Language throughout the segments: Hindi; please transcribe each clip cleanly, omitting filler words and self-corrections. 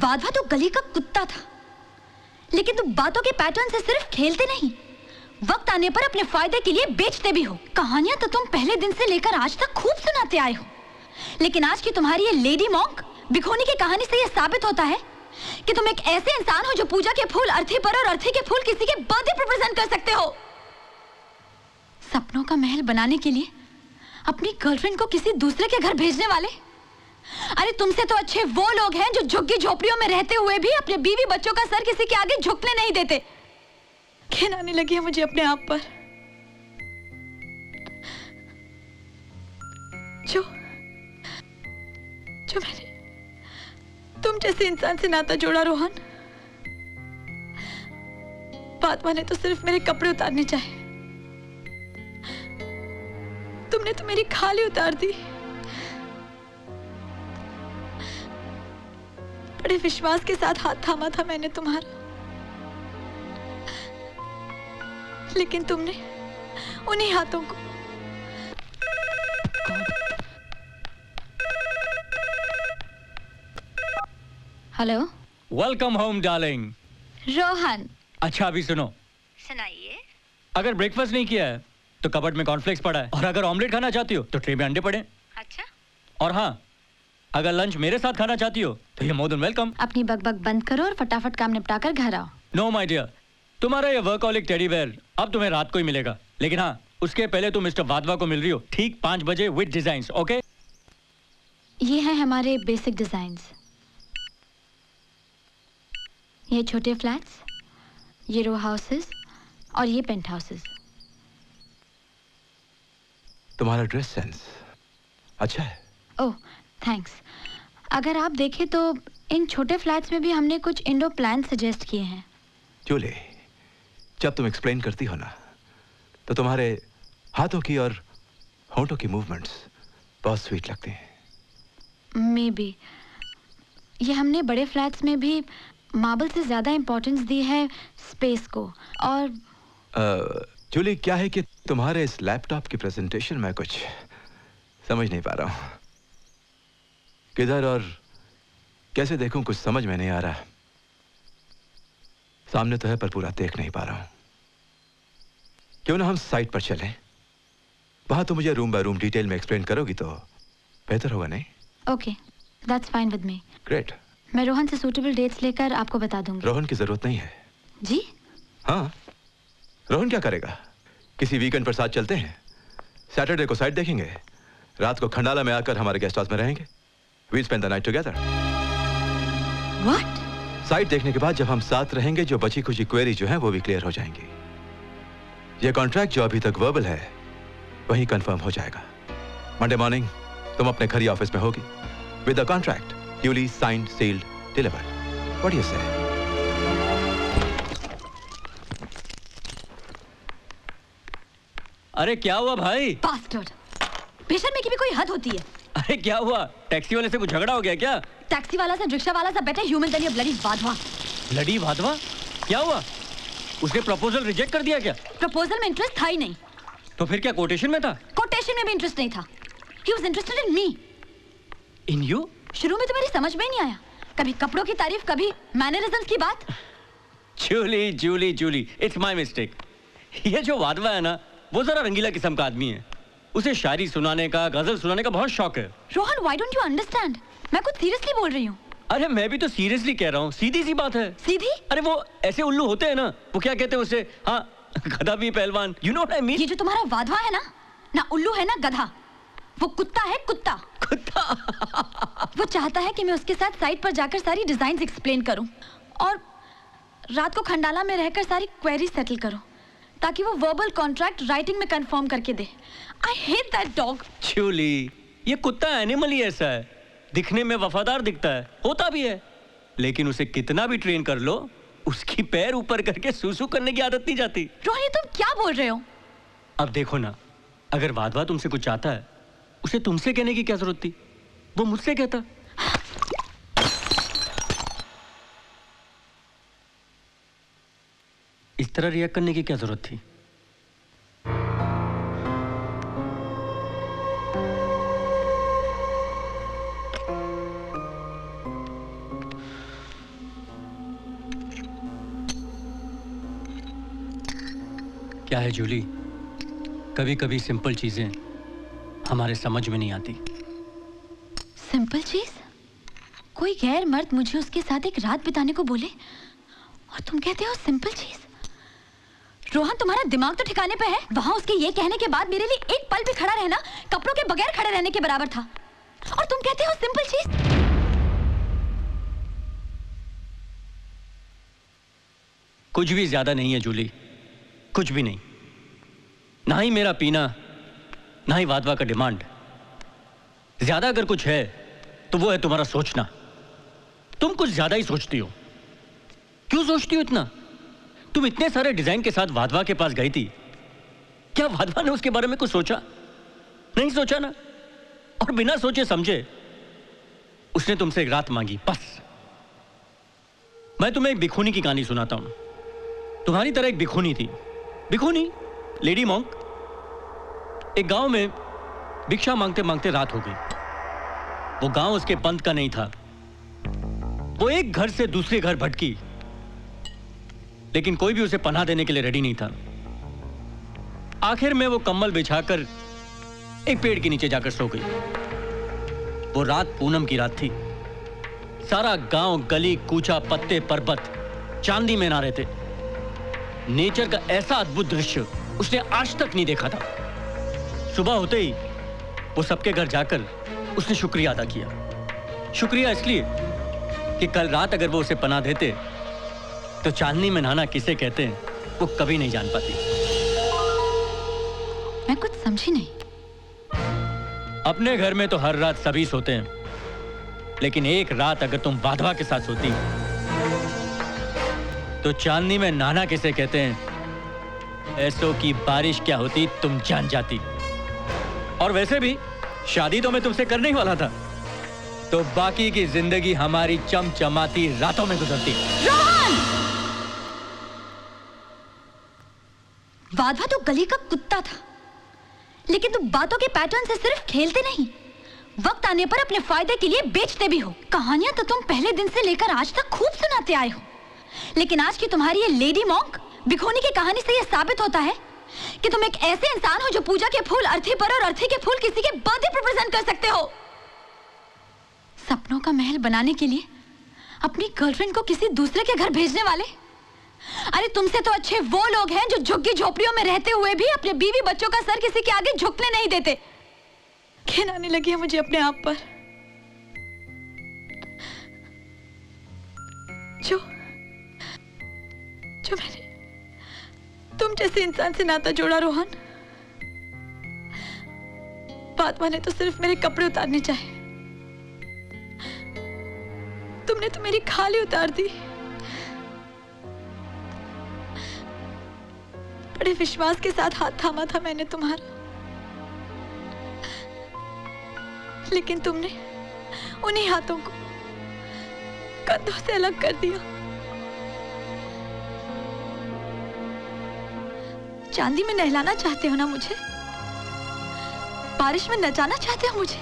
वाधवा तो गली का कुत्ता था, लेकिन तुम बातों के पैटर्न से सिर्फ खेलते नहीं, वक्त आने पर अपने फायदे के लिए बेचते भी हो। कहानियां तो तुम पहले दिन से लेकर आज तक खूब सुनाते आए हो, लेकिन आज की तुम्हारी ये लेडी मॉन्क बिखोनी की कहानी से ये साबित होता है कि तुम एक ऐसे इंसान हो जो पूजा के फूल अर्थी पर और अर्थी के फूल किसी के बर्थडे पर प्रेजेंट कर सकते हो। सपनों का महल बनाने के लिए अपनी गर्लफ्रेंड को किसी दूसरे के घर भेजने वाले। अरे तुमसे तो अच्छे वो लोग हैं जो झुग्गी झोपड़ियों में रहते हुए भी अपने बीवी बच्चों का सर किसी के आगे झुकने नहीं देते। घिन आने लगी है मुझे अपने आप पर। जो मैंने तुम जैसे इंसान से नाता जोड़ा रोहन, वाधवा ने तो सिर्फ मेरे कपड़े उतारने चाहे, तुमने तो मेरी खाली उतार दी। बड़े विश्वास के साथ हाथ थामा था मैंने तुम्हारा, लेकिन तुमने उन्हीं हाथों को। Hello. Welcome home darling. Rohan. अच्छा अभी सुनो। सुनाइए। अगर ब्रेकफास्ट नहीं किया है तो कबर्ड में कॉर्नफ्लेक्स पड़ा है, और अगर ऑमलेट खाना चाहती हो तो ट्रे में अंडे पड़े। अच्छा। और हाँ, अगर लंच मेरे साथ खाना चाहती हो तो ये मोर देन वेलकम। अपनी बकबक बंद करो और फटाफट काम निपटा कर घर आओ। नो माय डियर, तुम्हारा ये वर्कहॉलिक टेडी बेयर अब तुम्हें रात को ही मिलेगा, लेकिन हाँ उसके पहले तुम मिस्टर वाधवा को मिल रही हो ठीक 5 बजे विद डिजाइन्स। ओके, ये हैं हमारे बेसिक डिजाइन्स। ये छोटे फ्लैट्स, ये रो हाउसेस और ये पेंट हाउसेस। तुम्हारा ड्रेस सेंस अच्छा है। ओह थैंक्स। अगर आप देखें तो इन छोटे फ्लैट्स में भी हमने कुछ इंडोर प्लान सजेस्ट किए हैं। जूली, जब तुम एक्सप्लेन करती हो ना तो तुम्हारे हाथों की और होंठों की मूवमेंट्स बहुत स्वीट लगती हैं। मे बी ये हमने बड़े फ्लैट्स में भी मार्बल से ज्यादा इंपॉर्टेंस दी है स्पेस को। और जूली, क्या है कि तुम्हारे इस लैपटॉप की प्रेजेंटेशन में कुछ समझ नहीं पा रहा हूं। किधर और कैसे देखूं कुछ समझ में नहीं आ रहा। सामने तो है पर पूरा देख नहीं पा रहा हूं। क्यों ना हम साइट पर चलें? वहां तो मुझे रूम बाय रूम डिटेल में एक्सप्लेन करोगी तो बेहतर होगा, नहीं? Okay, that's fine with me. Great. मैं रोहन से सूटेबल डेट्स लेकर आपको बता दूंगी। रोहन की जरूरत नहीं है। जी? हाँ, रोहन क्या करेगा? किसी वीकेंड पर साथ चलते हैं, सैटरडे को साइट देखेंगे, रात को खंडाला में आकर हमारे गेस्ट हाउस में रहेंगे। We'll spend the night together. What? Site देखने के बाद जब हम साथ रहेंगे, जो बची खुची क्वेरी जो है वो भी क्लियर हो जाएंगी। ये कॉन्ट्रैक्ट जो अभी तक वर्बल है वही कंफर्म हो जाएगा। मंडे मॉर्निंग तुम अपने घर या ऑफिस में होगी with the contract duly signed, sealed, delivered. What do you say? अरे क्या हुआ भाई? Bastard! बेशर्मी की भी कोई हद होती है। अरे क्या हुआ? टैक्सी वाले से कुछ झगड़ा हो गया क्या? टैक्सी वाला से रिक्शा वाला सा बेटर ह्यूमन देन ये ब्लडी वाधवा। ब्लडी वाधवा? क्या हुआ? उसने प्रपोजल रिजेक्ट कर दिया क्या? प्रपोजल में इंटरेस्ट था ही नहीं। तो फिर क्या कोटेशन में था? कोटेशन में भी इंटरेस्ट नहीं था। He was interested in me. In you? शुरू में तो मेरी समझ में ही नहीं आया। कभी कपड़ों की तारीफ, कभी मैनरिज्म्स की बात। Julie Julie Julie, it's my mistake. ये जो वाधवा है ना, वो जरा रंगीला किस्म का आदमी है। उसे शायरी सुनाने का, गजल सुनाने का बहुत शौक है। Rohan, why don't you understand? मैं कुछ सीरियसली बोल रही हूँ। अरे मैं भी तो सीरियसली कह रहा हूँ, सीधी सी बात है। सीधी? अरे वो ऐसे उल्लू होते हैं ना, वो क्या कहते हैं उसे, हाँ गधा भी पहलवान, you know what I mean? ये जो तुम्हारा वाधवा है ना उल्लू है ना गधा, वो कुत्ता है, कुत्ता। कुत्ता? वो चाहता है कि मैं उसके साथ साइट पर जाकर सारी डिजाइन्स एक्सप्लेन करूं और रात को खंडाला में रहकर सारी क्वेरी सेटल करूं, ताकि वो वर्बल कॉन्ट्रैक्ट राइटिंग में कंफर्म करके दे। I hate that dog. Julie, ये कुत्ता एनिमल ही ऐसा है, दिखने में वफादार दिखता है, होता भी है, लेकिन उसे कितना भी ट्रेन कर लो, उसकी पैर ऊपर करके सूसू करने की आदत नहीं जाती। रोहन, तुम क्या बोल रहे हो? अब देखो ना, अगर वाधवा तुमसे कुछ चाहता है, उसे तुमसे कहने की क्या जरूरत थी? वो मुझसे कहता। इस तरह रिएक्ट करने की क्या जरूरत थी? क्या है जूली, कभी कभी सिंपल चीजें हमारे समझ में नहीं आती। सिंपल चीज? कोई गैर मर्द मुझे उसके साथ एक रात बिताने को बोले और तुम कहते हो सिंपल चीज? रोहन, तुम्हारा दिमाग तो ठिकाने पे है? वहां उसके ये कहने के बाद मेरे लिए एक पल भी खड़ा रहना कपड़ों के बगैर खड़े रहने के बराबर था, और तुम कहते हो सिंपल चीज? कुछ भी ज्यादा नहीं है जूली, कुछ भी नहीं। ना ही मेरा पीना, ना ही वादवा का डिमांड। ज्यादा अगर कुछ है तो वो है तुम्हारा सोचना। तुम कुछ ज्यादा ही सोचती हो। क्यों सोचती हो इतना? तुम इतने सारे डिजाइन के साथ वादवा के पास गई थी, क्या वादवा ने उसके बारे में कुछ सोचा? नहीं सोचा ना। और बिना सोचे समझे उसने तुमसे एक रात मांगी, बस। मैं तुम्हें एक भिखुनी की कहानी सुनाता हूं। तुम्हारी तरह एक भिखुनी थी। भिखुनी, लेडी मॉन्क। एक गांव में भिक्षा मांगते मांगते रात हो गई। वो गांव उसके पंथ का नहीं था। वो एक घर से दूसरे घर भटकी, लेकिन कोई भी उसे पनाह देने के लिए रेडी नहीं था। आखिर में वो कंबल बिछाकर एक पेड़ के नीचे जाकर सो गई। वो रात पूनम की रात थी। सारा गांव, गली कूचा, पत्ते पर्वत चांदी में नहा रहे थे। नेचर का ऐसा अद्भुत दृश्य उसने आज तक नहीं देखा था। सुबह होते ही वो सबके घर जाकर उसने शुक्रिया अदा किया। शुक्रिया इसलिए कि कल रात अगर वो उसे पनाह देते तो चांदनी में नहाना किसे कहते हैं वो कभी नहीं जान पाती। मैं कुछ समझी नहीं। अपने घर में तो हर रात सभी सोते हैं, लेकिन एक रात अगर तुम वाधवा के साथ सोती तो चांदनी में नहाना किसे कहते हैं, ऐसों की बारिश क्या होती तुम जान जाती। और वैसे भी शादी तो मैं तुमसे करने ही वाला था, तो बाकी की जिंदगी हमारी चमचमाती रातों में गुजरती। रोहन! वाधवा तो गली का कुत्ता था, लेकिन तुम बातों के पैटर्न से सिर्फ खेलते नहीं, वक्त आने पर अपने फायदे के लिए बेचते भी हो। कहानियां तो तुम पहले दिन से लेकर आज तक खूब सुनाते आए हो, लेकिन आज की तुम्हारी ये लेडी मॉन्क भिखोनी की कहानी से यह साबित होता है कि तुम एक ऐसे इंसान हो जो पूजा के फूल अर्थी पर और अर्थी के फूल किसी के बर्थडे पर प्रेजेंट कर सकते हो। सपनों का महल बनाने के लिए अपनी गर्लफ्रेंड को किसी दूसरे के घर भेजने वाले। अरे तुमसे तो अच्छे वो लोग हैं जो झुग्गी झोपड़ियों में रहते हुए भी अपने बीवी बच्चों का सर किसी के आगे झुकने नहीं देते। घिन आने लगी है मुझे अपने आप पर। जो मैंने तुम जैसे इंसान से नाता जोड़ा रोहन, फातिमा ने तो सिर्फ मेरे कपड़े उतारने चाहे, तुमने तो मेरी खाली उतार दी। बड़े विश्वास के साथ हाथ थामा था मैंने तुम्हारा, लेकिन तुमने उन्हीं हाथों को कंधों से अलग कर दिया। चांदी में नहलाना चाहते हो ना मुझे, बारिश में नचाना चाहते हो मुझे।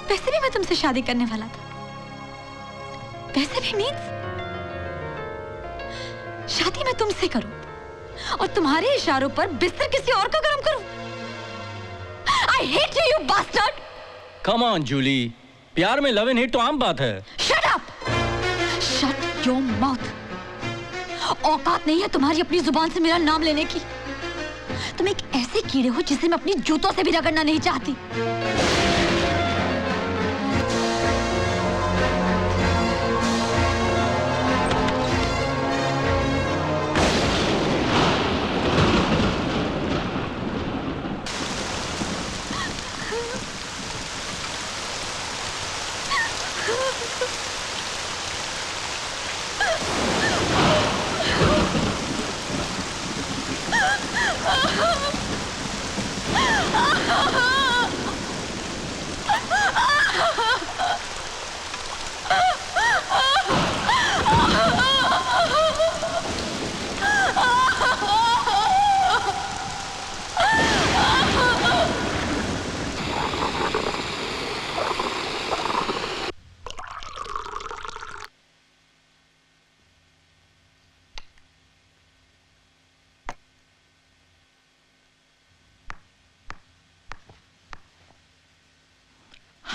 वैसे भी मैं तुमसे शादी करने वाला था। वैसे भी मीन्स शादी मैं तुमसे करूं और तुम्हारे इशारों पर बिस्तर किसी और का गरम करूं। I hate you, you bastard! Come on, Jully, प्यार में लव एंड हेट तो आम बात है। Shut up! Shut your mouth! औकात नहीं है तुम्हारी अपनी जुबान से मेरा नाम लेने की। तुम एक ऐसे कीड़े हो जिसे मैं अपनी जूतों से भी रगड़ना नहीं चाहती।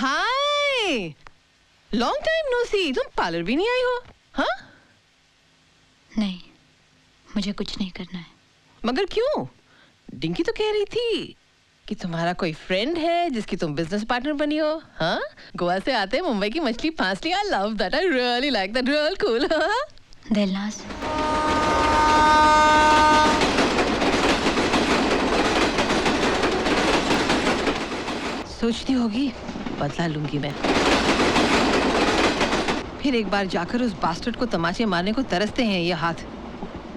हाय, लॉन्ग टाइम नो सी। तुम पार्लर भी नहीं आई हो? हाँ? नहीं, मुझे कुछ नहीं करना है। मगर क्यों? डिंकी तो कह रही थी कि तुम्हारा कोई फ्रेंड है जिसकी तुम बिजनेस पार्टनर बनी हो। हाँ, गोवा से आते मुंबई की मछली फांस ली। I love that, I really like that, real cool. Dilnaz, सोचती होगी बदला लूंगी मैं। फिर एक बार जाकर उस बास्टर्ड को तमाचे मारने को तरसते हैं ये हाथ।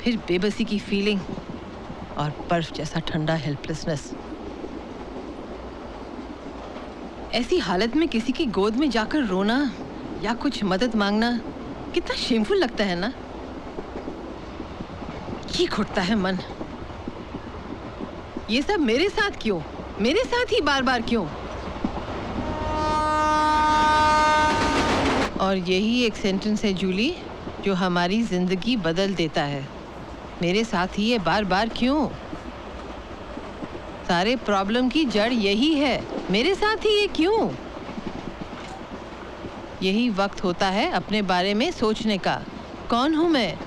फिर बेबसी की फीलिंग और बर्फ जैसा ठंडा हेल्पलेसनेस। ऐसी हालत में किसी की गोद में जाकर रोना या कुछ मदद मांगना कितना शेमफुल लगता है ना। ये घुटता है मन। ये सब मेरे साथ क्यों? मेरे साथ ही बार बार क्यों? और यही एक सेंटेंस है जूली जो हमारी जिंदगी बदल देता है। मेरे साथ ही ये बार बार क्यों? सारे प्रॉब्लम की जड़ यही है। मेरे साथ ही ये क्यों? यही वक्त होता है अपने बारे में सोचने का। कौन हूं मैं?